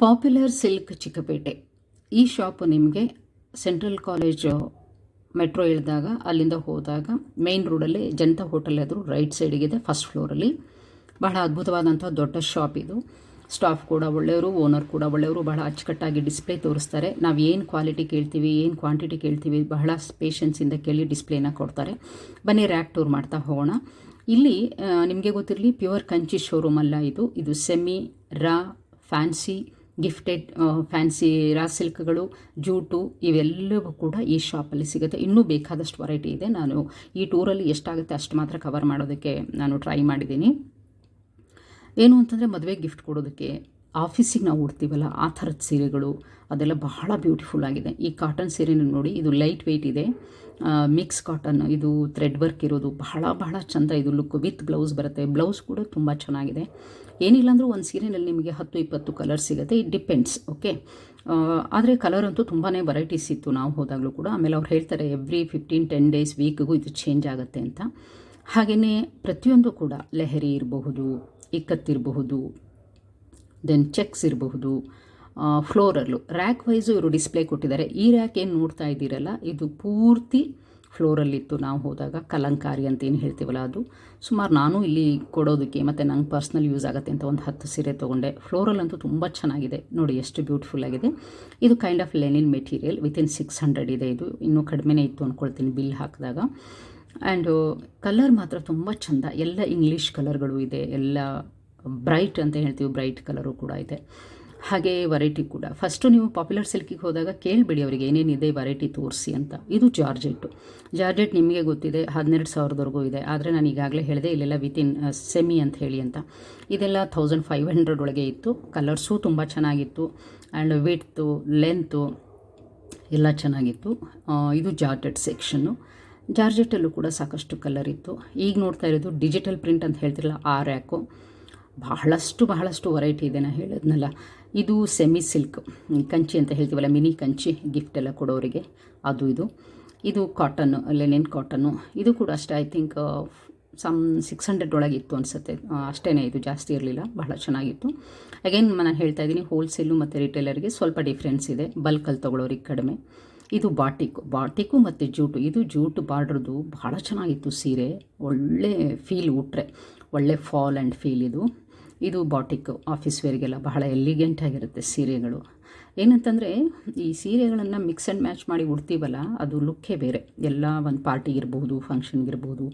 Popular silk Chickpet. ಈ shop ನಿಮಗೆ central college metro ಇಳಿದಾಗ ಅಲ್ಲಿಂದ ಹೋದಾಗ ಮೇನ್ ರೋಡಲ್ಲಿ ಜನತಾ ಹೋಟೆಲ್ ಎದುರು ರೈಟ್ ಸೈಡಿಗಿದೆ, ಫಸ್ಟ್ ಫ್ಲೋರಲ್ಲಿ. ಬಹಳ ಅದ್ಭುತವಾದಂಥ ದೊಡ್ಡ ಶಾಪ್ ಇದು. ಸ್ಟಾಫ್ ಕೂಡ ಒಳ್ಳೆಯವರು, ಓನರ್ ಕೂಡ ಒಳ್ಳೆಯವರು. ಬಹಳ ಅಚ್ಚುಕಟ್ಟಾಗಿ ಡಿಸ್ಪ್ಲೇ ತೋರಿಸ್ತಾರೆ. ನಾವು ಏನು ಕ್ವಾಲಿಟಿ ಕೇಳ್ತೀವಿ, ಏನು ಕ್ವಾಂಟಿಟಿ ಕೇಳ್ತೀವಿ, ಬಹಳ ಪೇಷನ್ಸಿಂದ ಕೇಳಿ ಡಿಸ್ಪ್ಲೇನ ಕೊಡ್ತಾರೆ. ಬನ್ನಿ ರ್ಯಾಕ್ ಟೂರ್ ಮಾಡ್ತಾ ಹೋಗೋಣ. ಇಲ್ಲಿ ನಿಮಗೆ ಗೊತ್ತಿರಲಿ, ಪ್ಯೂರ್ ಕಂಚಿ ಶೋರೂಮ್ ಅಲ್ಲ ಇದು. ಇದು ಸೆಮಿ, ರಾ, ಫ್ಯಾನ್ಸಿ, ಗಿಫ್ಟೆಡ್, ಫ್ಯಾನ್ಸಿ ರಾ ಸಿಲ್ಕ್ಗಳು, ಜೂಟು ಇವೆಲ್ಲವೂ ಕೂಡ ಈ ಶಾಪಲ್ಲಿ ಸಿಗುತ್ತೆ. ಇನ್ನೂ ಬೇಕಾದಷ್ಟು ವೆರೈಟಿ ಇದೆ. ನಾನು ಈ ಟೂರಲ್ಲಿ ಎಷ್ಟಾಗುತ್ತೆ ಅಷ್ಟು ಮಾತ್ರ ಕವರ್ ಮಾಡೋದಕ್ಕೆ ನಾನು ಟ್ರೈ ಮಾಡಿದ್ದೀನಿ. ಏನು ಅಂತಂದರೆ, ಮದುವೆಗೆ ಗಿಫ್ಟ್ ಕೊಡೋದಕ್ಕೆ, ಆಫೀಸಿಗೆ ನಾವು ಉಡ್ತೀವಲ್ಲ ಆ ಥರದ ಸೀರೆಗಳು, ಅದೆಲ್ಲ ಬಹಳ ಬ್ಯೂಟಿಫುಲ್ ಆಗಿದೆ. ಈ ಕಾಟನ್ ಸೀರೆನ ನೋಡಿ, ಇದು ಲೈಟ್ ವೆಯ್ಟ್ ಇದೆ, ಮಿಕ್ಸ್ ಕಾಟನ್, ಇದು ಥ್ರೆಡ್ ವರ್ಕ್ ಇರೋದು, ಬಹಳ ಚೆಂದ ಇದು ಲುಕ್. ವಿತ್ ಬ್ಲೌಸ್ ಬರುತ್ತೆ. ಬ್ಲೌಸ್ ಕೂಡ ತುಂಬ ಚೆನ್ನಾಗಿದೆ. ಏನಿಲ್ಲ ಅಂದರೂ ಒಂದು ಸೀರೆಯಲ್ಲಿ ನಿಮಗೆ 10-20 ಕಲರ್ ಸಿಗುತ್ತೆ. It depends, okay. ಆದರೆ ಕಲರ್ ಅಂತೂ ತುಂಬಾ ವೆರೈಟೀಸ್ ಇತ್ತು ನಾವು ಹೋದಾಗಲೂ ಕೂಡ. ಆಮೇಲೆ ಅವ್ರು ಹೇಳ್ತಾರೆ ಎವ್ರಿ 15-10 ಡೇಸ್ ವೀಕ್ಗೂ ಇದು ಚೇಂಜ್ ಆಗುತ್ತೆ ಅಂತ. ಹಾಗೆಯೇ ಪ್ರತಿಯೊಂದು ಕೂಡ ಲೆಹರಿ ಇರಬಹುದು, ಇಕ್ಕತ್ತಿರಬಹುದು, ದೆನ್ ಚೆಕ್ಸ್ ಇರಬಹುದು, ಫ್ಲೋರಲ್ಲು ರ್ಯಾಕ್ ವೈಸು ಇವರು ಡಿಸ್ಪ್ಲೇ ಕೊಟ್ಟಿದ್ದಾರೆ. ಈ ರ್ಯಾಕ್ ಏನು ನೋಡ್ತಾ ಇದ್ದೀರಲ್ಲ, ಇದು ಪೂರ್ತಿ ಫ್ಲೋರಲ್ಲಿತ್ತು ನಾವು ಹೋದಾಗ. ಕಲಂಕಾರಿ ಅಂತ ಏನು ಹೇಳ್ತೀವಲ್ಲ ಅದು. ಸುಮಾರು ನಾನು ಇಲ್ಲಿ ಕೊಡೋದಕ್ಕೆ ಮತ್ತು ನಂಗೆ ಪರ್ಸ್ನಲ್ ಯೂಸ್ ಆಗುತ್ತೆ ಅಂತ ಒಂದು 10 ಸೀರೆ ತೊಗೊಂಡೆ. ಫ್ಲೋರಲ್ ಅಂತೂ ತುಂಬ ಚೆನ್ನಾಗಿದೆ ನೋಡಿ, ಎಷ್ಟು ಬ್ಯೂಟಿಫುಲ್ ಆಗಿದೆ. ಇದು kind of Lenin material. Within 600 ಇದೆ. ಇದು ಇನ್ನೂ ಕಡಿಮೆನೇ ಇತ್ತು ಅಂದ್ಕೊಳ್ತೀನಿ ಬಿಲ್ ಹಾಕಿದಾಗ. ಆ್ಯಂಡು ಕಲರ್ ಮಾತ್ರ ತುಂಬ ಚೆಂದ. ಎಲ್ಲ ಇಂಗ್ಲೀಷ್ ಕಲರ್ಗಳು ಇದೆ, ಎಲ್ಲ ಬ್ರೈಟ್ ಅಂತ ಹೇಳ್ತೀವಿ, ಬ್ರೈಟ್ ಕಲರು ಕೂಡ ಇದೆ. ಹಾಗೆ ವೆರೈಟಿ ಕೂಡ. ಫಸ್ಟು ನೀವು ಪಾಪ್ಯುಲರ್ ಸಿಲ್ಕಿಗೆ ಹೋದಾಗ ಕೇಳಿಬಿಡಿ ಅವರಿಗೆ ಏನೇನಿದೆ ವೆರೈಟಿ ತೋರಿಸಿ ಅಂತ. ಇದು ಜಾರ್ಜೆಟ್ ನಿಮಗೆ ಗೊತ್ತಿದೆ, 12,000ವರೆಗೂ ಇದೆ. ಆದರೆ ನಾನು ಈಗಾಗಲೇ ಹೇಳಿದೆ ಇಲ್ಲೆಲ್ಲ ವಿತಿನ್ ಸೆಮಿ ಅಂತ ಹೇಳಿ ಅಂತ. ಇದೆಲ್ಲ 1500 ಒಳಗೆ ಇತ್ತು. ಕಲರ್ಸು ತುಂಬ ಚೆನ್ನಾಗಿತ್ತು. ಆ್ಯಂಡ್ ವಿಡ್ತು, ಲೆಂತು ಎಲ್ಲ ಚೆನ್ನಾಗಿತ್ತು. ಇದು ಜಾರ್ಜೆಟ್ ಸೆಕ್ಷನ್ನು. ಜಾರ್ಜೆಟಲ್ಲೂ ಕೂಡ ಸಾಕಷ್ಟು ಕಲರ್ ಇತ್ತು. ಈಗ ನೋಡ್ತಾ ಇರೋದು ಡಿಜಿಟಲ್ ಪ್ರಿಂಟ್ ಅಂತ ಹೇಳ್ತಿರಲ್ಲ, ಆ ರ್ಯಾಕು. ಬಹಳಷ್ಟು ವೆರೈಟಿ ಇದೆ. ನಾನು ಹೇಳಿದ್ನಲ್ಲ, ಇದು ಸೆಮಿ ಸಿಲ್ಕ್, ಕಂಚಿ ಅಂತ ಹೇಳ್ತೀವಲ್ಲ, ಮಿನಿ ಕಂಚಿ ಗಿಫ್ಟ್ ಎಲ್ಲ ಕೊಡೋರಿಗೆ ಅದು. ಇದು ಕಾಟನ್ನು, ಲೆನಿನ್ ಕಾಟನ್ನು. ಇದು ಕೂಡ ಅಷ್ಟೇ, ಐ ಥಿಂಕ್ 600 ಒಳಗೆ ಇತ್ತು ಅನಿಸುತ್ತೆ. ಅಷ್ಟೇ, ಇದು ಜಾಸ್ತಿ ಇರಲಿಲ್ಲ. ಬಹಳ ಚೆನ್ನಾಗಿತ್ತು. ಅಗೇನ್ ನಾನು ಹೇಳ್ತಾ ಇದ್ದೀನಿ, ಹೋಲ್ಸೇಲು ಮತ್ತು ರಿಟೇಲರ್ಗೆ ಸ್ವಲ್ಪ ಡಿಫ್ರೆನ್ಸ್ ಇದೆ. ಬಲ್ಕಲ್ಲಿ ತೊಗೊಳೋರಿಗೆ ಕಡಿಮೆ. ಇದು ಬಾಟಿಕು ಮತ್ತು ಜೂಟು. ಇದು ಜೂಟು ಬಾರ್ಡ್ರದ್ದು ಬಹಳ ಚೆನ್ನಾಗಿತ್ತು ಸೀರೆ. ಒಳ್ಳೆ ಫೀಲ್ ಉಟ್ರೆ, ಒಳ್ಳೆ ಫಾಲ್ ಆ್ಯಂಡ್ ಫೀಲ್ ಇದು ಬಾಟಿಕ್. ಆಫೀಸ್ ವೇರ್ಗೆಲ್ಲ ಬಹಳ ಎಲಿಗೆಂಟ್ ಆಗಿರುತ್ತೆ ಸೀರೆಗಳು. ಏನಂತಂದರೆ, ಈ ಸೀರೆಗಳನ್ನು ಮಿಕ್ಸ್ ಆ್ಯಂಡ್ ಮ್ಯಾಚ್ ಮಾಡಿ ಉಡ್ತೀವಲ್ಲ, ಅದು ಲುಕ್ಕೇ ಬೇರೆ. ಎಲ್ಲ ಒಂದು ಪಾರ್ಟಿಗಿರ್ಬೋದು, ಫಂಕ್ಷನ್ಗಿರ್ಬೋದು,